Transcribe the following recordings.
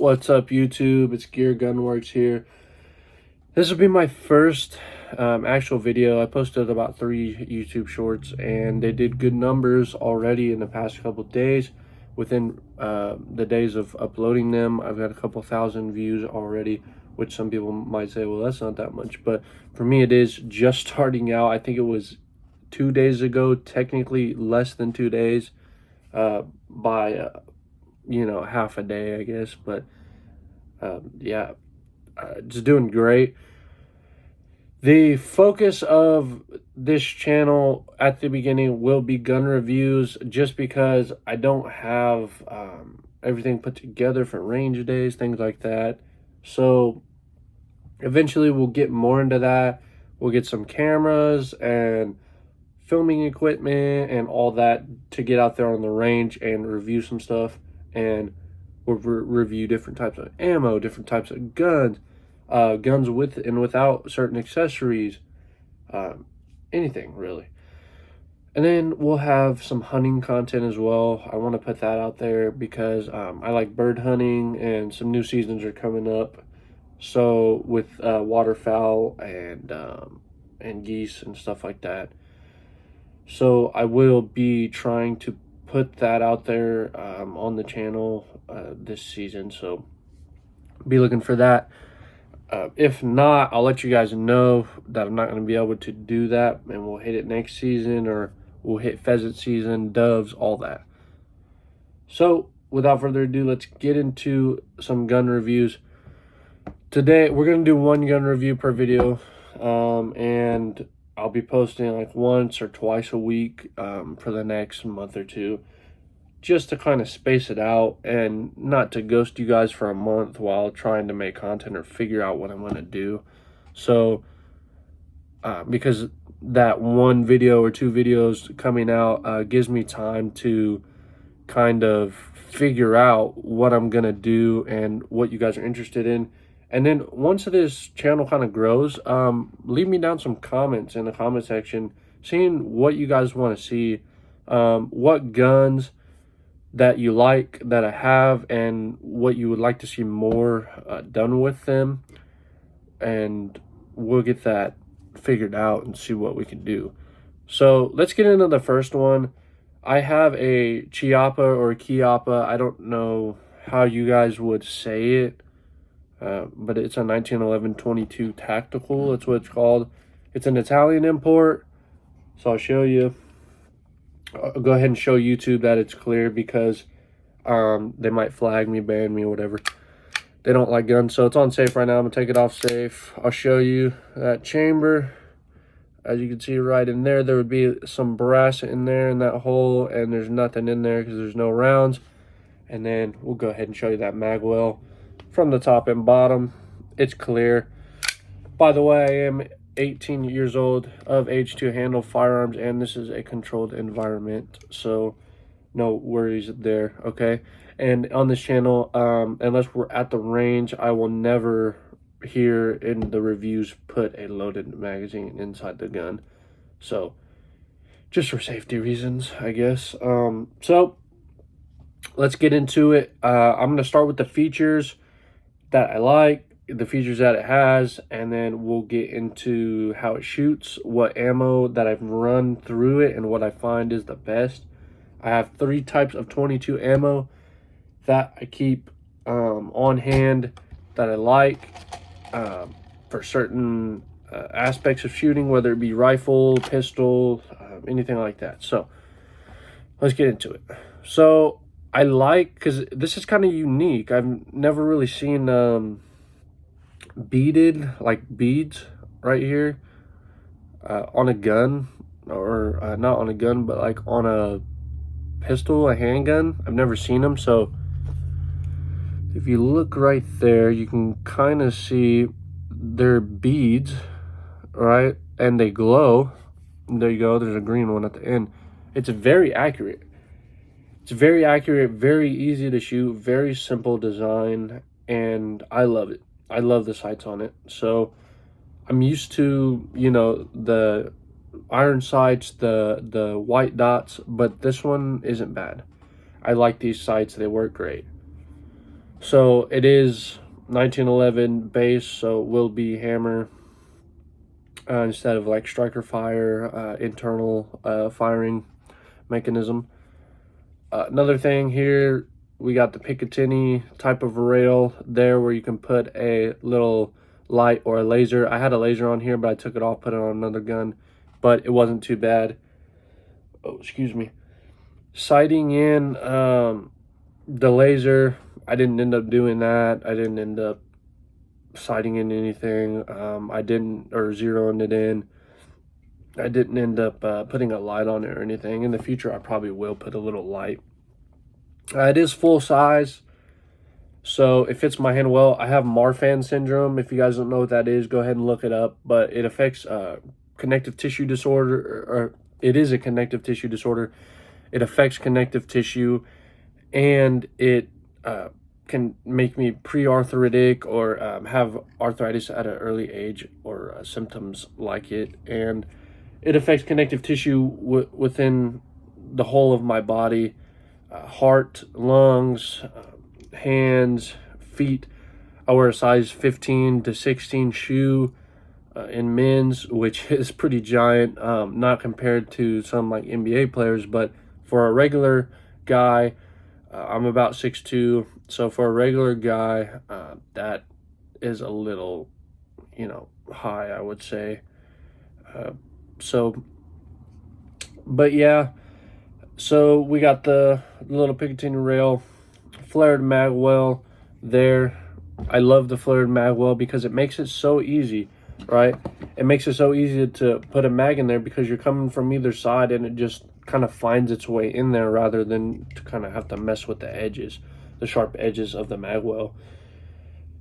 What's up, YouTube? It's Gear Gunworks here. This will be my first actual video. I posted about 3 YouTube shorts, and they did good numbers already in the past couple days. Within the days of uploading them, I've got a couple thousand views already, which some people might say, well, that's not that much. But for me, it is just starting out. I think it was 2 days ago, technically less than 2 days, by half a day, I guess. But yeah, just doing great. The focus of this channel at the beginning will be gun reviews, just because I don't have everything put together for range days, things like that. So eventually we'll get more into that. We'll get some cameras and filming equipment and all that to get out there on the range and review some stuff. And we'll review different types of ammo, different types of guns, guns with and without certain accessories, anything really. And then we'll have some hunting content as well. I want to put that out there because I like bird hunting, and some new seasons are coming up. So with waterfowl and geese and stuff like that. So I will be trying to put that out there on the channel this season. So be looking for that. If not, I'll let you guys know that I'm not going to be able to do that, and we'll hit it next season, or we'll hit pheasant season, doves, all that. So without further ado, let's get into some gun reviews. Today we're going to do 1 gun review per video, and I'll be posting like once or twice a week for the next month or two, just to kind of space it out and not to ghost you guys for a month while trying to make content or figure out what I'm going to do. So because that 1 video or 2 videos coming out gives me time to kind of figure out what I'm going to do and what you guys are interested in. And then once this channel kind of grows, leave me down some comments in the comment section, seeing what you guys want to see, what guns that you like that I have, and what you would like to see more done with them. And we'll get that figured out and see what we can do. So let's get into the first one. I have a Chiappa or Chiappa. I don't know how you guys would say it. But it's a 1911 22 tactical. That's what it's called. It's an Italian import. So I'll show you. I'll go ahead and show YouTube that it's clear, because they might flag me, ban me, whatever. They don't like guns, so it's on safe right now. I'm gonna take it off safe. I'll show you that chamber. As you can see right in there, there would be some brass in there in that hole, and there's nothing in there because there's no rounds. And then we'll go ahead and show you that mag well. From the top and bottom, it's clear. By the way, I am 18 years old, of age to handle firearms, and this is a controlled environment, so no worries there, okay? And on this channel, unless we're at the range, I will never here in the reviews put a loaded magazine inside the gun. So just for safety reasons, I guess. So let's get into it. I'm going to start with the features that I like, the features that it has, and then we'll get into how it shoots, what ammo that I've run through it, and what I find is the best. I have 3 types of 22 ammo that I keep on hand that I like for certain aspects of shooting, whether it be rifle, pistol, anything like that. So let's get into it. So I like, because this is kind of unique. I've never really seen beaded, like beads right here on a gun, or not on a gun, but like on a pistol, a handgun. I've never seen them. So if you look right there, you can kind of see they're beads, right? And they glow. And there you go. There's a green one at the end. It's very accurate. It's very accurate, very easy to shoot, very simple design, and I love it. I love the sights on it. So I'm used to, the iron sights, the white dots, but this one isn't bad. I like these sights. They work great. So it is 1911 base, so it will be hammer instead of like striker fire, internal firing mechanism. Another thing here, we got the Picatinny type of rail there where you can put a little light or a laser. I had a laser on here, but I took it off, put it on another gun, but it wasn't too bad. Oh, excuse me. Sighting in the laser, I didn't end up doing that. I didn't end up sighting in anything. I didn't, or zeroing it in. I didn't end up putting a light on it or anything. In the future, I probably will put a little light. It is full size, so it fits my hand well. I have Marfan syndrome. If you guys don't know what that is, go ahead and look it up. But it affects connective tissue disorder, or it is a connective tissue disorder. It affects connective tissue, and it can make me pre-arthritic or have arthritis at an early age, or symptoms like it. And it affects connective tissue within the whole of my body, heart, lungs, hands, feet. I wear a size 15 to 16 shoe in men's, which is pretty giant, not compared to some like NBA players, but for a regular guy, I'm about 6'2", so for a regular guy, that is a little, high, I would say. So, but yeah, so we got the little Picatinny rail, flared magwell there. I love the flared magwell because it makes it so easy, right? It makes it so easy to put a mag in there because you're coming from either side and it just kind of finds its way in there rather than to kind of have to mess with the edges, the sharp edges of the magwell.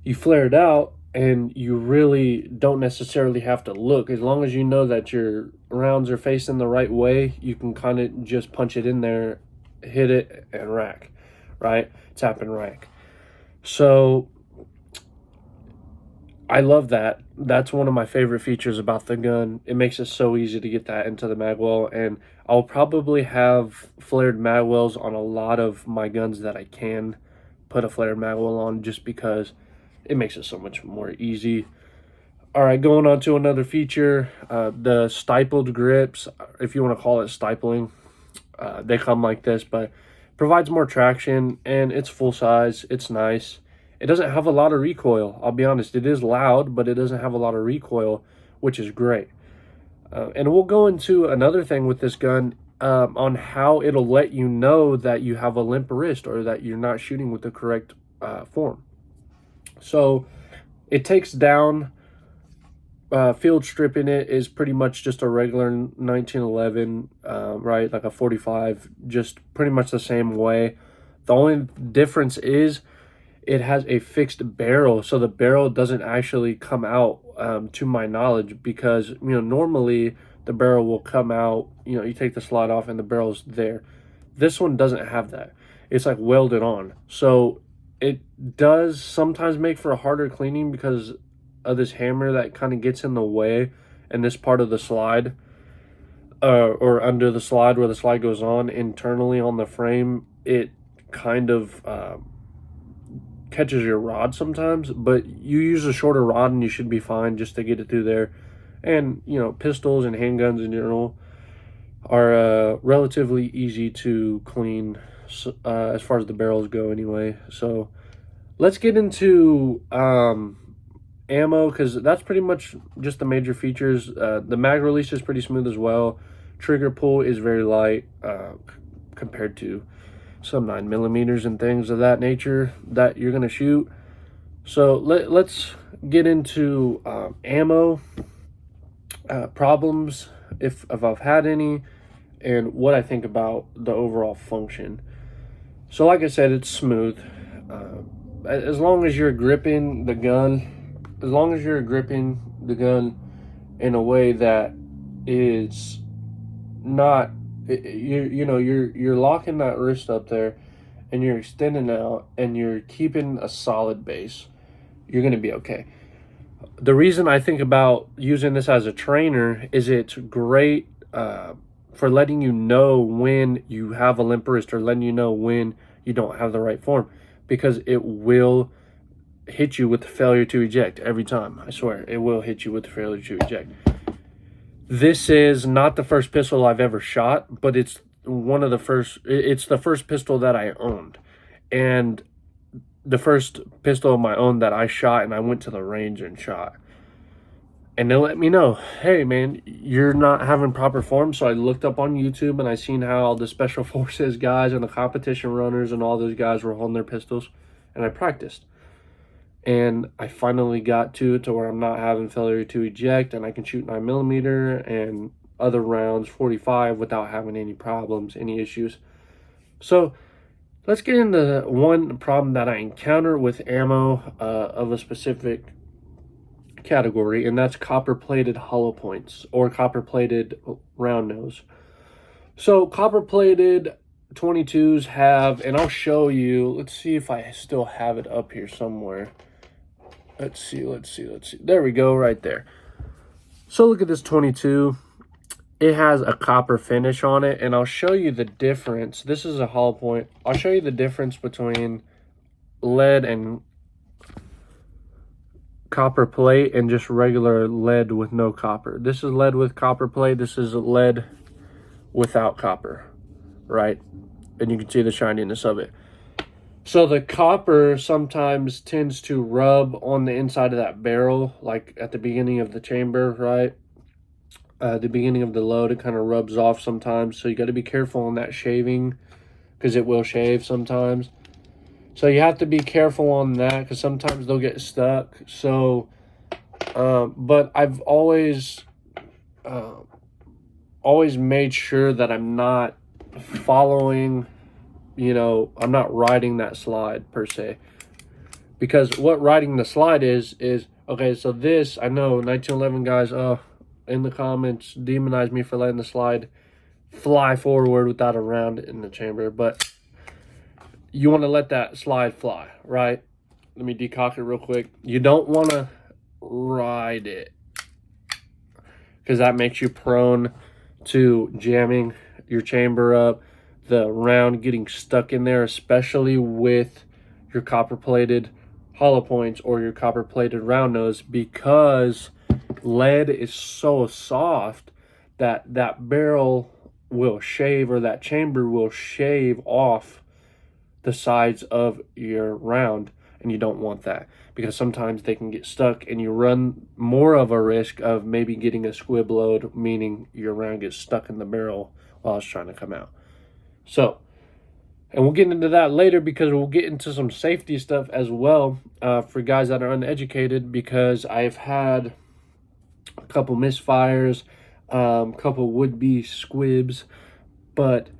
You flare it out and you really don't necessarily have to look. As long as you know that your rounds are facing the right way, you can kind of just punch it in there, hit it, and rack, right? Tap and rack. So I love that. That's one of my favorite features about the gun. It makes it so easy to get that into the magwell, and I'll probably have flared magwells on a lot of my guns that I can put a flared magwell on, just because it makes it so much more easy. All right, going on to another feature, the stippled grips, if you want to call it stipling. They come like this, but provides more traction, and it's full size. It's nice. It doesn't have a lot of recoil. I'll be honest, it is loud, but it doesn't have a lot of recoil, which is great. And we'll go into another thing with this gun, on how it'll let you know that you have a limp wrist or that you're not shooting with the correct form. So it takes down, field stripping it is pretty much just a regular 1911, right? Like a 45, just pretty much the same way. The only difference is it has a fixed barrel, so the barrel doesn't actually come out, to my knowledge, because normally the barrel will come out, you take the slide off and the barrel's there. This one doesn't have that. It's like welded on, so it does sometimes make for a harder cleaning because of this hammer that kind of gets in the way, and this part of the slide, or under the slide where the slide goes on internally on the frame, it kind of catches your rod sometimes. But you use a shorter rod and you should be fine just to get it through there. And pistols and handguns in general are relatively easy to clean, as far as the barrels go anyway. So let's get into ammo, because that's pretty much just the major features. The mag release is pretty smooth as well. Trigger pull is very light compared to some 9mm and things of that nature that you're going to shoot. So let's get into ammo problems, if I've had any, and what I think about the overall function. So like I said, it's smooth. As long as you're gripping the gun, in a way that is not, you're locking that wrist up there and you're extending out and you're keeping a solid base, you're going to be okay. The reason I think about using this as a trainer is it's great for letting you know when you have a limp wrist, or letting you know when you don't have the right form. because it will hit you with the failure to eject every time. I swear, it will hit you with the failure to eject. This is not the first pistol I've ever shot, but it's one of the first. It's the first pistol that I owned, and the first pistol of my own that I shot, and I went to the range and shot. And they let me know, hey man, you're not having proper form. So I looked up on YouTube and I seen how the special forces guys and the competition runners and all those guys were holding their pistols, and I practiced. And I finally got to where I'm not having failure to eject, and I can shoot 9mm and other rounds 45 without having any problems, any issues. So let's get into one problem that I encounter with ammo of a specific category, and that's copper plated hollow points or copper plated round nose. So copper plated 22s have, and I'll show you, let's see if I still have it up here somewhere. Let's see. There we go, right there. So look at this 22. It has a copper finish on it, and I'll show you the difference. This is a hollow point. I'll show you the difference between lead and copper plate and just regular lead with no copper. This is lead with copper plate. This is lead without copper, right? And you can see the shininess of it. So the copper sometimes tends to rub on the inside of that barrel, like at the beginning of the chamber, right? The beginning of the load, it kind of rubs off sometimes. So you got to be careful on that shaving, because it will shave sometimes. So you have to be careful on that, because sometimes they'll get stuck. So, but I've always made sure that I'm not following, I'm not riding that slide per se. Because what riding the slide is okay, so this, I know 1911 guys, in the comments, demonize me for letting the slide fly forward without a round in the chamber, but you want to let that slide fly, right? Let me decock it real quick. You don't want to ride it, because that makes you prone to jamming your chamber up, the round getting stuck in there, especially with your copper plated hollow points or your copper plated round nose, because lead is so soft that that barrel will shave, or that chamber will shave off the sides of your round, and you don't want that, because sometimes they can get stuck and you run more of a risk of maybe getting a squib load, meaning your round gets stuck in the barrel while it's trying to come out. So, and we'll get into that later, because we'll get into some safety stuff as well for guys that are uneducated, because I've had a couple misfires, couple would-be squibs, but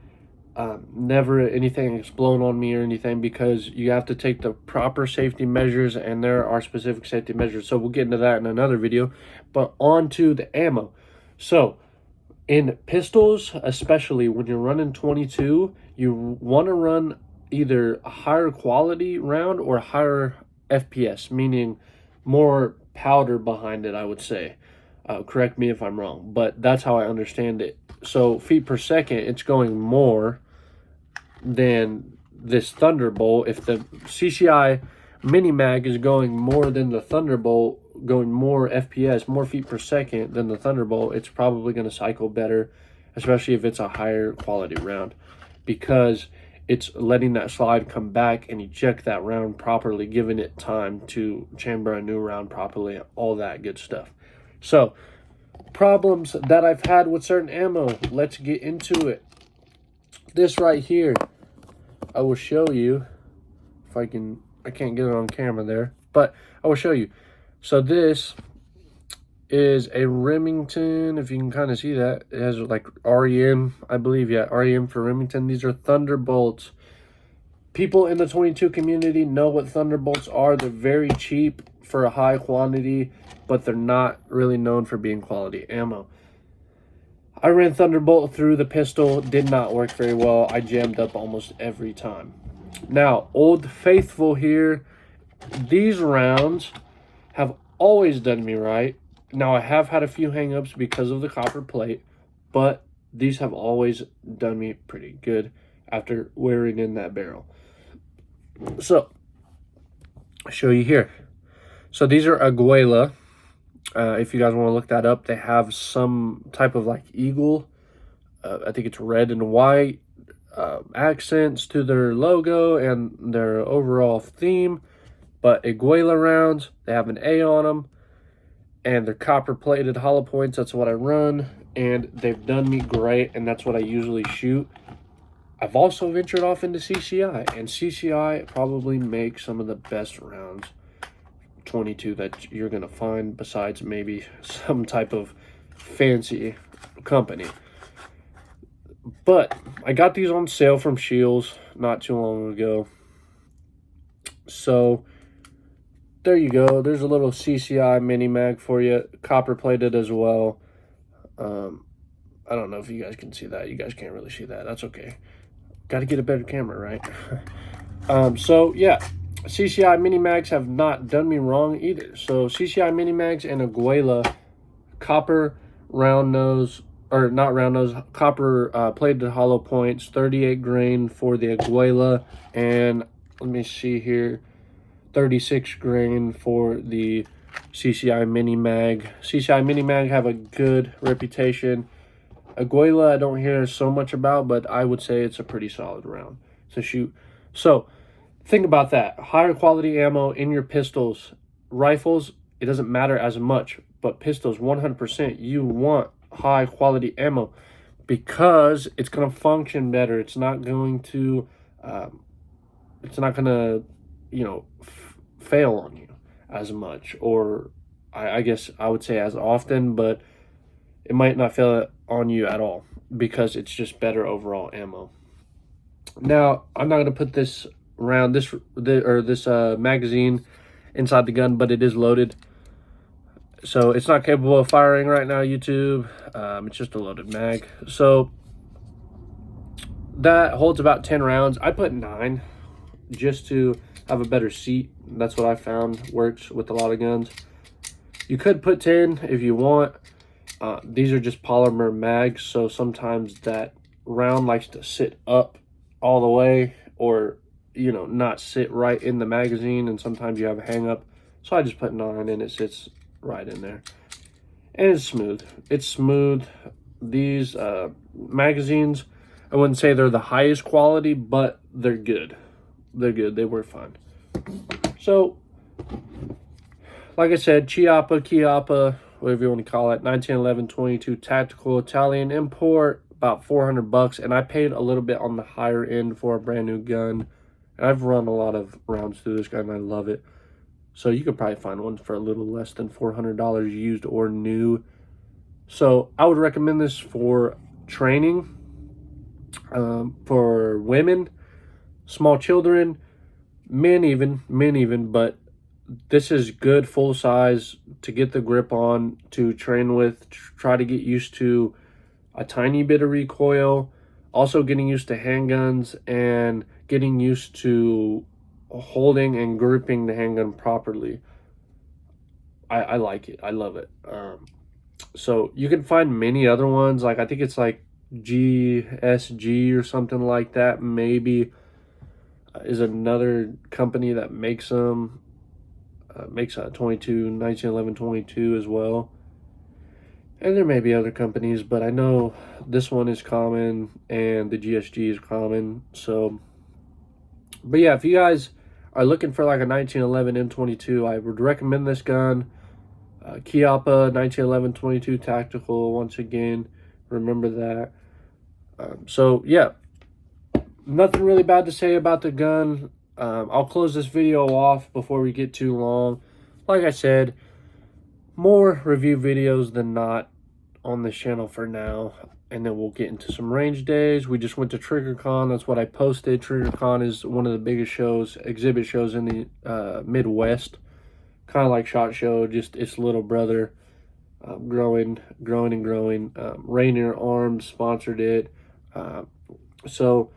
never anything explode on me or anything, because you have to take the proper safety measures, and there are specific safety measures. So we'll get into that in another video. But on to the ammo. So in pistols, especially when you're running 22, you want to run either a higher quality round or a higher FPS, meaning more powder behind it, I would say. Correct me if I'm wrong, but that's how I understand it. So feet per second, it's going more than this Thunderbolt. If the CCI Mini Mag is going more than the Thunderbolt, going more FPS, more feet per second than the Thunderbolt, it's probably going to cycle better, especially if it's a higher quality round, because it's letting that slide come back and eject that round properly, giving it time to chamber a new round properly, all that good stuff. So, problems that I've had with certain ammo, let's get into it. This right here, I will show you if I can't get it on camera there, but I will show you. So this is a Remington, if you can kind of see that. It has like REM, I believe, yeah, REM for Remington. These are Thunderbolts. People in the 22 community know what Thunderbolts are. They're very cheap for a high quantity, but they're not really known for being quality ammo. I ran Thunderbolt through the pistol, did not work very well. I jammed up almost every time. Now, Old Faithful here, these rounds have always done me right. Now, I have had a few hangups because of the copper plate, but these have always done me pretty good after wearing in that barrel. So, I'll show you here. So these are Aguila. If you guys want to look that up, they have some type of like eagle. I think it's red and white accents to their logo and their overall theme. But Aguila rounds, they have an A on them, and they're copper plated hollow points. That's what I run, and they've done me great, and that's what I usually shoot. I've also ventured off into CCI, and CCI probably makes some of the best rounds 22 that you're going to find, besides maybe some type of fancy company. But I got these on sale from Shields not too long ago. So there you go. There's a little CCI mini mag for you, copper plated as well. I don't know if you guys can see that. You guys can't really see that. That's okay. Got to get a better camera, right? So yeah, CCI mini mags have not done me wrong either. So CCI mini mags and Aguila copper round nose, or not round nose, copper plated hollow points, 38 grain for the Aguila, and let me see here, 36 grain for the CCI mini mag. CCI mini mag have a good reputation. Aguila I don't hear so much about, but I would say it's a pretty solid round to shoot. So think about that. Higher quality ammo in your pistols. Rifles, it doesn't matter as much, but pistols 100%. You want high quality ammo because it's going to function better. It's not going to you know, fail on you as much, or I guess I would say as often, but it might not fail on you at all because it's just better overall ammo. Now, I'm not going to put this round, this magazine inside the gun, but it is loaded. So it's not capable of firing right now, YouTube. It's just a loaded mag. So that holds about 10 rounds. I put 9 just to have a better seat. That's what I found works with a lot of guns. You could put 10 if you want. These are just polymer mags, so sometimes that round likes to sit up all the way, or you know, not sit right in the magazine, and sometimes you have a hang up. So I just put 9 and it sits right in there, and it's smooth. It's smooth. These magazines, I wouldn't say they're the highest quality, but they're good. They're good. They work fine. So like I said, Chiappa, whatever you want to call it, 1911-22 tactical Italian import, about $400, and I paid a little bit on the higher end for a brand new gun. And I've run a lot of rounds through this gun and I love it. So you could probably find one for a little less than $400 used or new. So I would recommend this for training, for women, small children, men even, but this is good full size to get the grip on, to train with, try to get used to a tiny bit of recoil, also getting used to handguns and getting used to holding and gripping the handgun properly. I like it. I love it. So you can find many other ones. Like I think it's like GSG or something like that. Maybe is another company that makes them. Makes a 1911-22 as well. And there may be other companies, but I know this one is common and the GSG is common. So, but yeah, if you guys are looking for like a 1911 M22, I would recommend this gun. Chiappa 1911-22 tactical. Once again, remember that. So yeah, nothing really bad to say about the gun. I'll close this video off before we get too long. Like I said, more review videos than not on this channel for now, and then we'll get into some range days. We just went to TriggerCon. That's what I posted. TriggerCon is one of the biggest shows, exhibit shows in the Midwest, kind of like SHOT Show, just its little brother, growing and growing. Rainier Arms sponsored it, so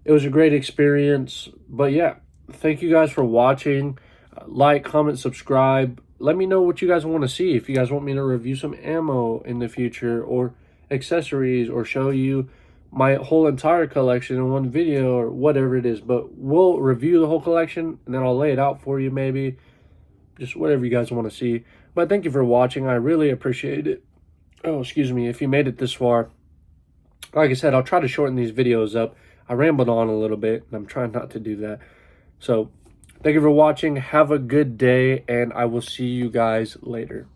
it was a great experience. But yeah, thank you guys for watching. Like, comment, subscribe. Let me know what you guys want to see. If you guys want me to review some ammo in the future, or accessories, or show you my whole entire collection in one video or whatever it is. But we'll review the whole collection and then I'll lay it out for you, maybe. Just whatever you guys want to see. But thank you for watching. I really appreciate it. Oh, excuse me. If you made it this far, like I said, I'll try to shorten these videos up. I rambled on a little bit, and I'm trying not to do that. So, thank you for watching. Have a good day, and I will see you guys later.